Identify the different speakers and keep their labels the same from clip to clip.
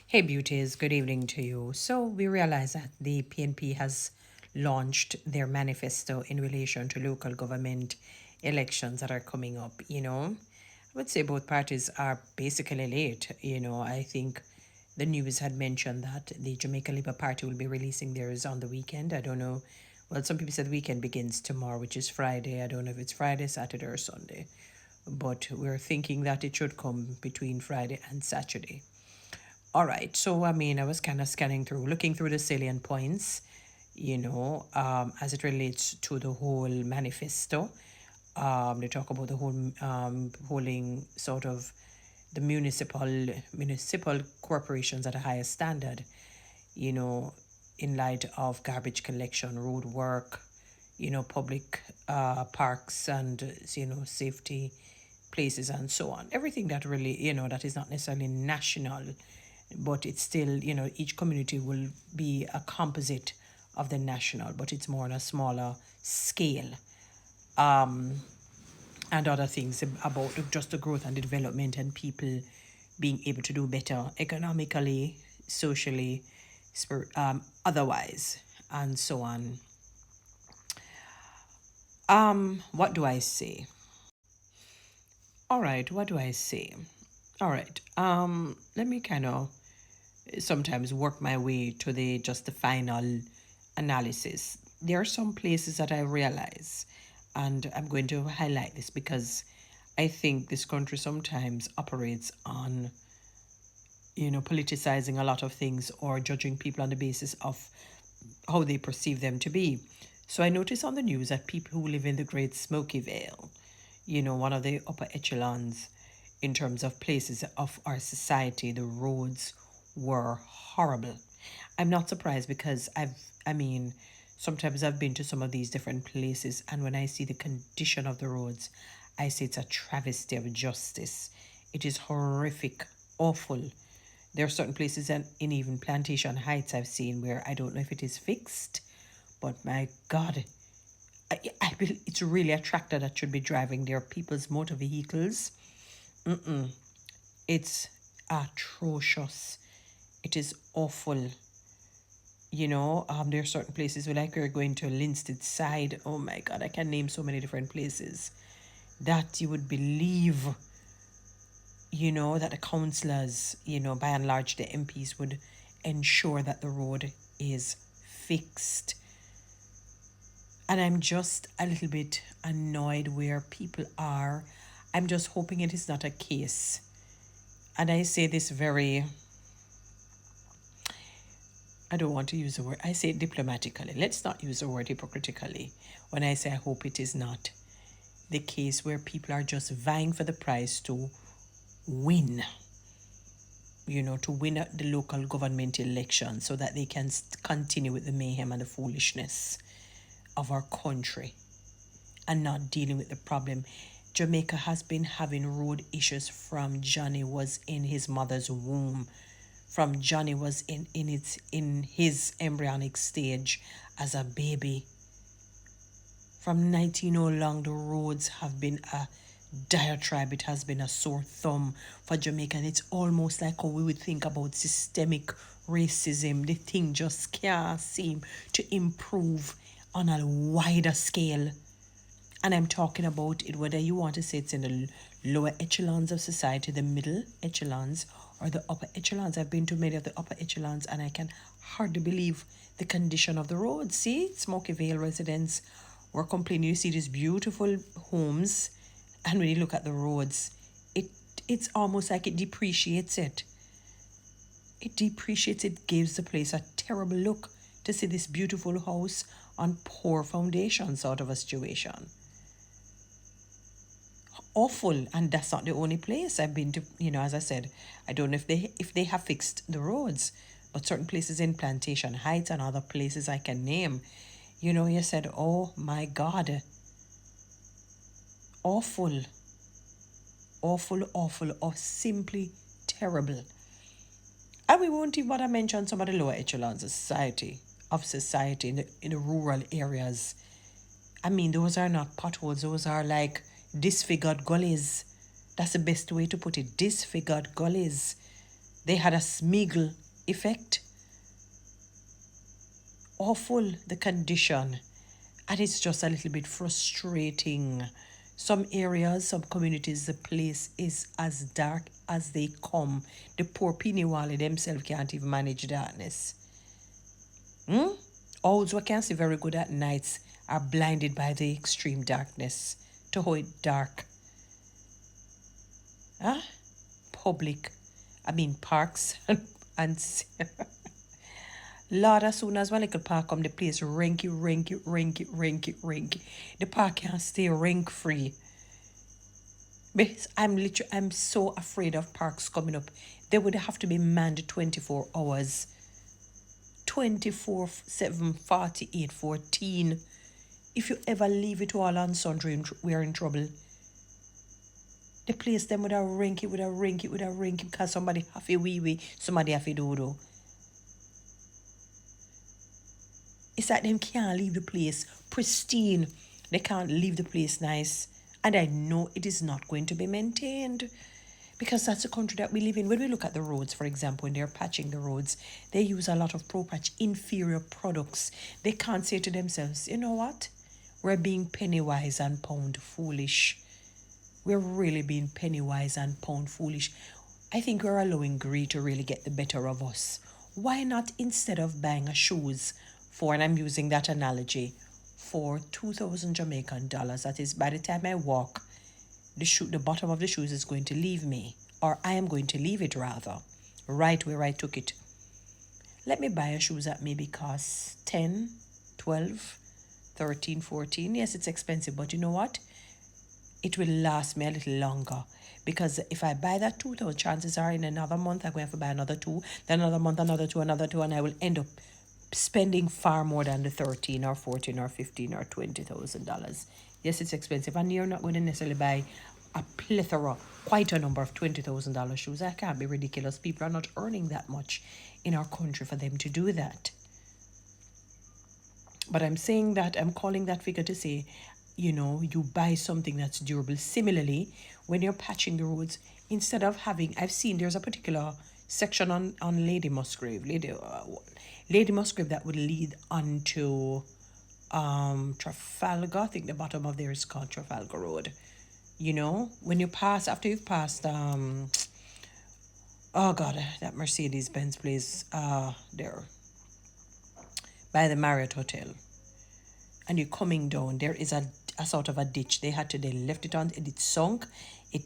Speaker 1: Hey beauties, good evening to you. So we realize that the PNP has launched their manifesto in relation to local government elections that are coming up, I would say both parties are basically late, I think the news had mentioned that the Jamaica Labour Party will be releasing theirs on the weekend. I don't know. Well, some people said the weekend begins tomorrow, which is Friday. I don't know if it's Friday, Saturday, or Sunday. But we're thinking that it should come between Friday and Saturday. All right. So, I was kind of scanning through, looking through the salient points, as it relates to the whole manifesto. They talk about the whole holding sort of the municipal corporations at a higher standard, you know, in light of garbage collection, road work, public parks and, safety places and so on. Everything that really, that is not necessarily national, but it's still, each community will be a composite of the national, but it's more on a smaller scale. And other things about just the growth and the development and people being able to do better economically, socially, otherwise, and so on. What do I say? All right, what do I say? All right. Let me kind of sometimes work my way to the just the final analysis. There are some places that I realize, and I'm going to highlight this because I think this country sometimes operates on, politicizing a lot of things or judging people on the basis of how they perceive them to be. So I notice on the news that people who live in the Great Smoky Vale, one of the upper echelons in terms of places of our society, the roads were horrible. I'm not surprised because sometimes I've been to some of these different places, and when I see the condition of the roads, I say it's a travesty of justice. It is horrific, awful. There are certain places, and in even Plantation Heights, I've seen where I don't know if it is fixed, but my God, I feel it's really a tractor that should be driving their people's motor vehicles. It's atrocious. It is awful. There are certain places where, like, we're going to Linstead side. Oh my God, I can name so many different places that you would believe, that the councillors, by and large, the MPs would ensure that the road is fixed. And I'm just a little bit annoyed where people are. I'm just hoping it is not a case. And I say this very, I don't want to use the word, I say it diplomatically. Let's not use the word hypocritically when I say I hope it is not the case where people are just vying for the prize to win, to win at the local government election so that they can continue with the mayhem and the foolishness of our country and not dealing with the problem. Jamaica has been having road issues from Johnny was in his mother's womb, from Johnny was in his embryonic stage as a baby. From 19 long, the roads have been a diatribe. It has been a sore thumb for Jamaica. And it's almost like how we would think about systemic racism. The thing just can't seem to improve on a wider scale. And I'm talking about it whether you want to say it's in the lower echelons of society, the middle echelons, or the upper echelons. I've been to many of the upper echelons and I can hardly believe the condition of the roads. See, Smoky Vale residents were complaining. You see these beautiful homes, and when you look at the roads, it's almost like it depreciates it. It depreciates it, gives the place a terrible look to see this beautiful house on poor foundation sort of a situation. Awful. And that's not the only place I've been to. As I said, I don't know if they have fixed the roads, but certain places in Plantation Heights and other places I can name, you said, oh my God, awful, awful, or simply terrible. And we won't even bother mention some of the lower echelons of society in the rural areas. Those are not potholes. Those are like disfigured gullies. That's the best way to put it. Disfigured gullies. They had a Smeagol effect. Awful, the condition. And it's just a little bit frustrating. Some areas, some communities, the place is as dark as they come. The poor Piniwali themselves can't even manage darkness. Owls who can see very good at nights are blinded by the extreme darkness to how it dark. Huh? Public, parks and Lord, as soon as one little park come, the place rinky, rinky, rinky, rinky, rinky. The park can't stay rink free. Because I'm so afraid of parks coming up. They would have to be manned 24 hours. 24, 7, 48, 14. If you ever leave it all on sundry, we're in trouble. The place them with a rinky, with a rinky, with a rinky, because somebody have a wee, somebody have a do. It's like them can't leave the place pristine. They can't leave the place nice. And I know it is not going to be maintained. Because that's the country that we live in. When we look at the roads, for example, when they're patching the roads, they use a lot of pro-patch inferior products. They can't say to themselves, you know what? We're being penny wise and pound foolish. We're really being penny wise and pound foolish. I think we're allowing greed to really get the better of us. Why not, instead of buying a shoes for, and I'm using that analogy, for 2,000 Jamaican dollars, that is, by the time I walk, the bottom of the shoes is going to leave me, or I am going to leave it rather, right where I took it. Let me buy a shoes that maybe costs 10, 12, 13, 14. Yes, it's expensive, but you know what? It will last me a little longer. Because if I buy that 2,000, chances are in another month I'm going to have to buy another 2, then another month, another 2, another 2, and I will end up spending far more than the 13 or 14 or 15 or $20,000. Yes, it's expensive, and you're not going to necessarily buy a plethora, quite a number of $20,000 shoes. That can't be ridiculous. People are not earning that much in our country for them to do that. But I'm saying that, I'm calling that figure to say, you buy something that's durable. Similarly, when you're patching the roads, instead of having, I've seen there's a particular section on Lady Musgrave, Lady Musgrave, that would lead onto Trafalgar. I think the bottom of there is called Trafalgar Road. When you pass, after you've passed oh God, that Mercedes-Benz place there by the Marriott Hotel, and you're coming down, there is a sort of a ditch. They left it on, and it sunk. A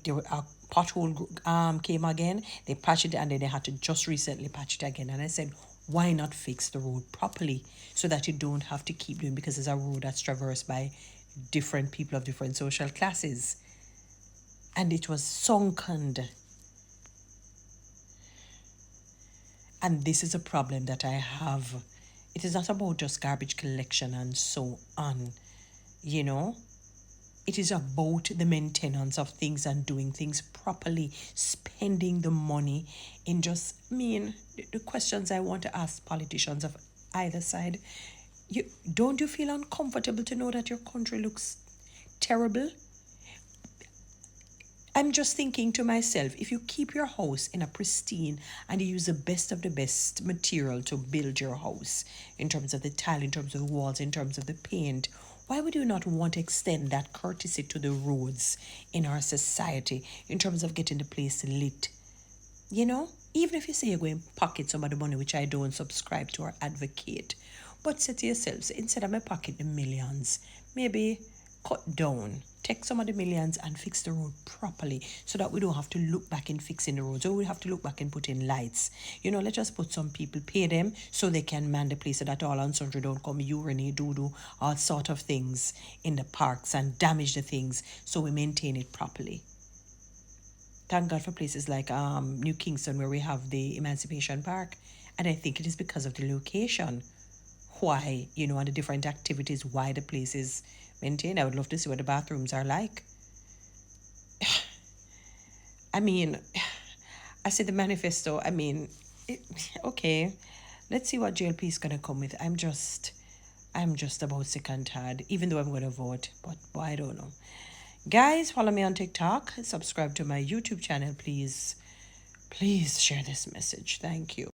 Speaker 1: pothole came again. They patched it, and then they had to just recently patch it again. And I said, why not fix the road properly so that you don't have to keep doing, because it's a road that's traversed by different people of different social classes. And it was sunken. And this is a problem that I have. It is not about just garbage collection and so on. It is about the maintenance of things and doing things properly, spending the money in just, the questions I want to ask politicians of either side. Don't you feel uncomfortable to know that your country looks terrible? I'm just thinking to myself, if you keep your house in a pristine and you use the best of the best material to build your house, in terms of the tile, in terms of the walls, in terms of the paint, why would you not want to extend that courtesy to the roads in our society in terms of getting the place lit? Even if you say you're going to pocket some of the money, which I don't subscribe to or advocate, but say to yourselves, instead of me pocket the millions, maybe cut down, take some of the millions and fix the road properly, so that we don't have to look back in fixing the roads, or we have to look back and put in lights. Let's just put some people, pay them so they can man the place, so that all on sundry don't come urinate, do all sort of things in the parks and damage the things, so we maintain it properly. Thank God for places like New Kingston, where we have the Emancipation Park, and I think it is because of the location why, and the different activities, why the place is maintained. I would love to see what the bathrooms are like. I see the manifesto. Okay, let's see what JLP is going to come with. I'm just about sick and tired, even though I'm going to vote, but I don't know. Guys, follow me on TikTok. Subscribe to my YouTube channel, please. Please share this message. Thank you.